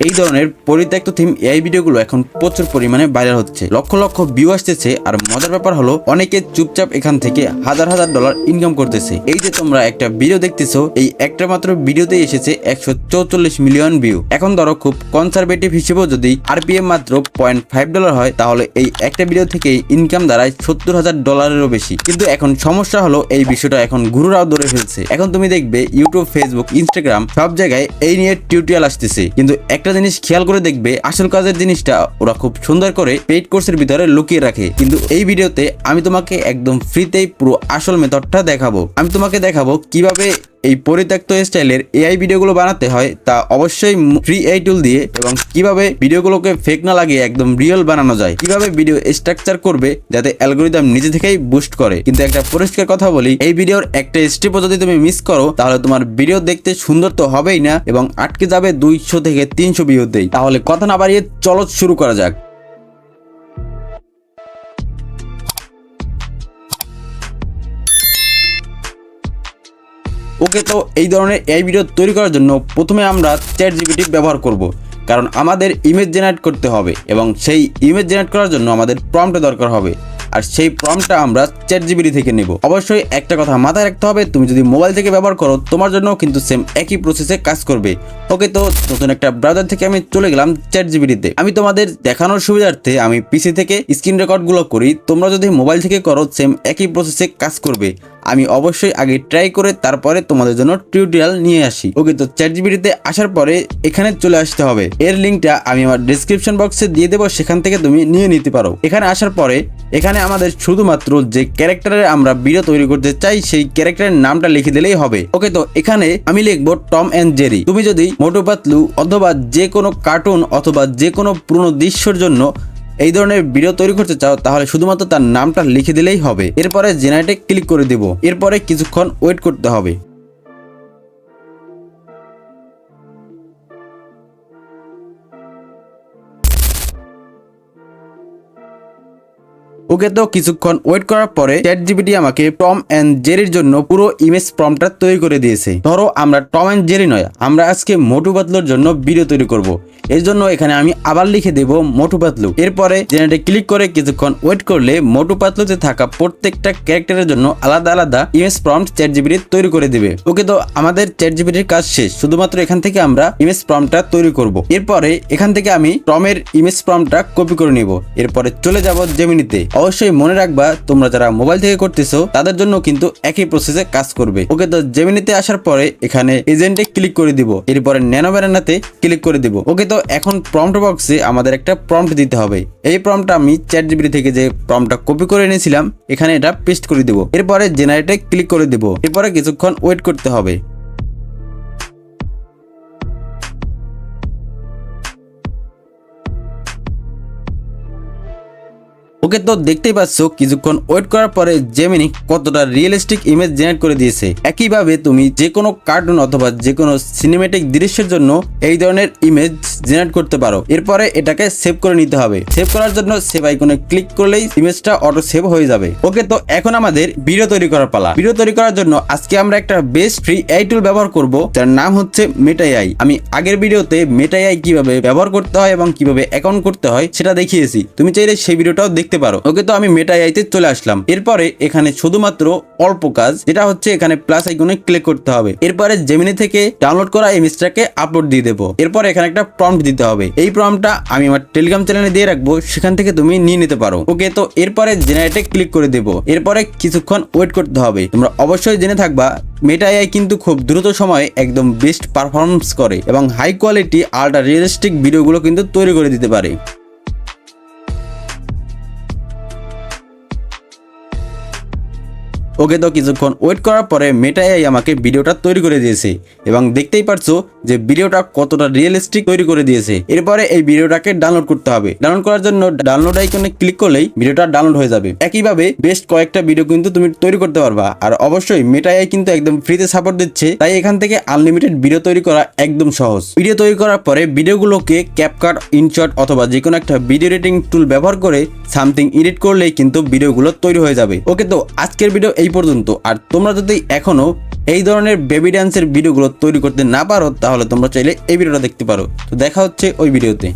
এই ধরনের পরিত্যক্ত থিম এআই ভিডিওগুলো এখন প্রচুর পরিমাণে ভাইরাল হচ্ছে, লক্ষ লক্ষ ভিউ আসতেছে। আর মজার ব্যাপার হলো অনেকে চুপচাপ এখান থেকে হাজার হাজার ডলার ইনকাম করতেছে। এই যে তোমরা একটা ভিডিও দেখতেছো, এই একটা মাত্র ভিডিওতে এসেছে 144 মিলিয়ন ভিউ। এখন ধরো খুব কনজারভেটিভ হিসেবেও যদি আরপিএম মাত্র $0.5 হয়, তাহলে এই একটা ভিডিও থেকে ইনকাম দাঁড়ায় $70,000 বেশি। কিন্তু এখন সমস্যা হলো এই বিষয়টা এখন গুরুরাও ধরে ফেলছে। এখন তুমি দেখবে ইউটিউব, ফেসবুক, ইনস্টাগ্রাম সব জায়গায় এই নিয়ে টিউটোরিয়াল আসতেছে, কিন্তু একটা জিনিস খেয়াল করে দেখবে, আসল কাজের জিনিসটা ওরা খুব সুন্দর করে পেইড কোর্সের ভিতরে লুকিয়ে রাখে। কিন্তু এই ভিডিওতে আমি তোমাকে একদম ফ্রিতেই পুরো আসল মেথডটা দেখাবো। আমি তোমাকে দেখাবো কিভাবে এই পরিত্যক্ত স্টাইলের এআই ভিডিওগুলো বানাতে হয়, তা অবশ্যই ফ্রি এআই টুল দিয়ে, এবং কিভাবে ভিডিওগুলোকে ফেক না লাগিয়ে একদম রিয়েল বানানো যায়, কিভাবে ভিডিও স্ট্রাকচার করবে যাতে অ্যালগরিদম নিজে থেকেই বুস্ট করে। কিন্তু একটা পরিষ্কার কথা বলি, এই ভিডিওর একটা স্টেপও যদি তুমি মিস করো, তাহলে তোমার ভিডিও দেখতে সুন্দর তো হবেই না, এবং আটকে যাবে 200 থেকে 300 ভিউতেই। তাহলে কথা না বাড়িয়ে চলো শুরু করা যাক। ওকে, তো এই ধরনের এআই ভিডিও তৈরি করার জন্য প্রথমে আমরা চ্যাটজিপিটি ব্যবহার করব, কারণ আমাদের ইমেজ জেনারেট করতে হবে, এবং সেই ইমেজ জেনারেট করার জন্য আমাদের প্রম্পট দরকার হবে। আর সেই প্রম্পটটা আমরা চ্যাটজিপিটি থেকে নেব। অবশ্যই একটা কথা মাথায় রাখতে হবে, তুমি যদি মোবাইল থেকে ব্যবহার করো, তোমার জন্য কিন্তু সেম একই প্রসেসে কাজ করবে। ওকে, তো নতুন একটা ব্রাউজার থেকে আমি চলে গেলাম চ্যাটজিপিটিতে। আমি তোমাদের দেখানোর সুবিধার্থে আমি পিসি থেকে স্ক্রিন রেকর্ডগুলো করি, তোমরা যদি মোবাইল থেকে করো সেম একই প্রসেসে কাজ করবে। আমি অবশ্যই আগে ট্রাই করে তারপরে তোমাদের জন্য টিউটোরিয়াল নিয়ে আসি। ওকে, তো চ্যাটজিপিটিতে আসার পরে এখানে চলে আসতে হবে। এর লিঙ্কটা আমি আমার ডেসক্রিপশন বক্সে দিয়ে দেবো, সেখান থেকে তুমি নিয়ে নিতে পারো। এখানে আসার পরে এখানে আমাদের শুধুমাত্র যে ক্যারেক্টারের আমরা ভিডিও তৈরি করতে চাই, সেই ক্যারেক্টারের নামটা লিখে দিলেই হবে। ওকে, তো এখানে আমি লিখবো টম অ্যান্ড জেরি। তুমি যদি মোটু পাতলু অথবা যে কোনো কার্টুন অথবা যে কোনো পুরনো দৃশ্যের জন্য এই ধরনের ভিডিও তৈরি করতে চাও, তাহলে শুধুমাত্র তার নামটা লিখে দিলেই হবে। এরপরে জেনারেটে ক্লিক করে দেব। এরপরে কিছুক্ষণ ওয়েট করতে হবে। ওকে, তো কিছুক্ষণ ওয়েট করার পরে চ্যাটজিপিটি আমাকে টম অ্যান্ড জেরির জন্য পুরো ইমেজ প্রম্পটটা তৈরি করে দিয়েছে। ধরো আমরা টম অ্যান্ড জেরি নয়, আমরা আজকে মোটু পাতলুর জন্য ভিডিও তৈরি করব। এর জন্য এখানে আমি আবার লিখে দেব মোটু পাতলু। এরপরে জেনারেটে ক্লিক করে কিছুক্ষণ ওয়েট করলে মোটু পাতলুতে থাকা প্রত্যেকটা ক্যারেক্টারের জন্য আলাদা আলাদা ইমেজ প্রম্পট চ্যাটজিপিটি তৈরি করে দিবে। ওকে, তো আমাদের চ্যাটজিপিটির কাজ শেষ। শুধুমাত্র এখান থেকে আমরা ইমেজ প্রম্পটটা তৈরি করব। এরপরে এখান থেকে আমি টমের ইমেজ প্রম্পটটা কপি করে নিব। এরপরে চলে যাব জেমিনিতে। অবশ্যই মনে রাখবা, তোমরা যারা মোবাইল থেকে করতেছো তাদের জন্য কিন্তু একই প্রসেসে কাজ করবে। ওকে, তো জেমিনিতে আসার পরে এখানে এজেন্টে ক্লিক করে দিব। এরপরে ন্যানো ব্যানানাতে ক্লিক করে দিব। ওকে, তো এখন প্রম্পট বক্সে আমাদের একটা প্রম্পট দিতে হবে। এই প্রম্পটটা আমি চ্যাটজিপিটি থেকে যে প্রম্পটটা কপি করে এনেছিলাম, এখানে এটা পেস্ট করে দিব। এরপরে জেনারেটে ক্লিক করে দিব। এরপরে কিছুক্ষণ ওয়েট করতে হবে। ওকে, তো দেখতেই পাচ্ছ কিছুক্ষণ ওয়েট করার পরে জেমিনি কতটা রিয়েলিস্টিক ইমেজ জেনারেট করে দিয়েছে। একইভাবে তুমি যে কোনো কার্টুন অথবা যে কোনো সিনেমেটিক দৃশ্যের জন্য এই ধরনের ইমেজ জেনারেট করতে পারো। এরপরে এটাকে সেভ করে নিতে হবে। সেভ করার জন্য সেভ আইকনে ক্লিক করলেই ইমেজটা অটো সেভ হয়ে যাবে। ওকে, তো এখন আমাদের ভিডিও তৈরি করার পালা। ভিডিও তৈরি করার জন্য আজকে আমরা একটা বেস্ট ফ্রি এআই টুল ব্যবহার করব, যার নাম হচ্ছে মেটা এআই। আমি আগের ভিডিওতে মেটা এআই কিভাবে ব্যবহার করতে হয় এবং কিভাবে অ্যাকাউন্ট করতে হয় সেটা দেখিয়েছি, তুমি চাইলে সেই ভিডিওটাও দেখতে পারো। ওকে, তো আমি মেটা এআইতে চলে আসলাম। এরপরে এখানে শুধুমাত্র অল্প কাজ, যেটা হচ্ছে এখানে প্লাস আইকনে ক্লিক করতে হবে। এরপরে জেমিনি থেকে ডাউনলোড করা ইমেজটাকে আপলোড দিয়ে দেবো। এরপরে এখানে একটা প্রম্পট দিতে হবে। এই প্রম্পটটা আমি আমার টেলিগ্রাম চ্যানেলে দিয়ে রাখবো, সেখান থেকে তুমি নিয়ে নিতে পারো। ওকে, তো এরপরে জেনারেটে ক্লিক করে দেবো। এরপরে কিছুক্ষণ ওয়েট করতে হবে। তোমরা অবশ্যই জেনে থাকবা, মেটা এআই কিন্তু খুব দ্রুত সময়ে একদম বেস্ট পারফরমেন্স করে এবং হাই কোয়ালিটি আল্ট্রা রিয়েলিস্টিক ভিডিওগুলো কিন্তু তৈরি করে দিতে পারে। ওকে, তো কিছুক্ষণ ওয়েট করার পরে মেটা এআই আমাকে ভিডিওটা তৈরি করে দিয়েছে, এবং দেখতেই পারছো যে ভিডিওটা কতটা রিয়েলিস্টিক তৈরি করে দিয়েছে। এরপরে এই ভিডিওটাকে ডাউনলোড করতে হবে। ডাউনলোড করার জন্য ডাউনলোড আইকনে ক্লিক করলেই ভিডিওটা ডাউনলোড হয়ে যাবে। একইভাবে বেস্ট কয়েকটা ভিডিও কিন্তু তুমি তৈরি করতে পারবা। আর অবশ্যই মেটা এআই কিন্তু একদম ফ্রিতে সাপোর্ট দিচ্ছে, তাই এখান থেকে আনলিমিটেড ভিডিও তৈরি করা একদম সহজ। ভিডিও তৈরি করার পরে ভিডিওগুলোকে ক্যাপকাট, ইনশট অথবা যে কোনো একটা ভিডিও এডিটিং টুল ব্যবহার করে সামথিং এডিট করলেই কিন্তু ভিডিওগুলো তৈরি হয়ে যাবে। ওকে, তো আজকের ভিডিও এই পর্যন্ত। আর তোমরা যদি এখনো এই ধরনের বেবি ডান্সের ভিডিওগুলো তৈরি করতে না পারো, তাহলে তাহলে তোমরা চাইলে এই ভিডিওটা দেখতে পারো। তো দেখা হচ্ছে ওই ভিডিওতে।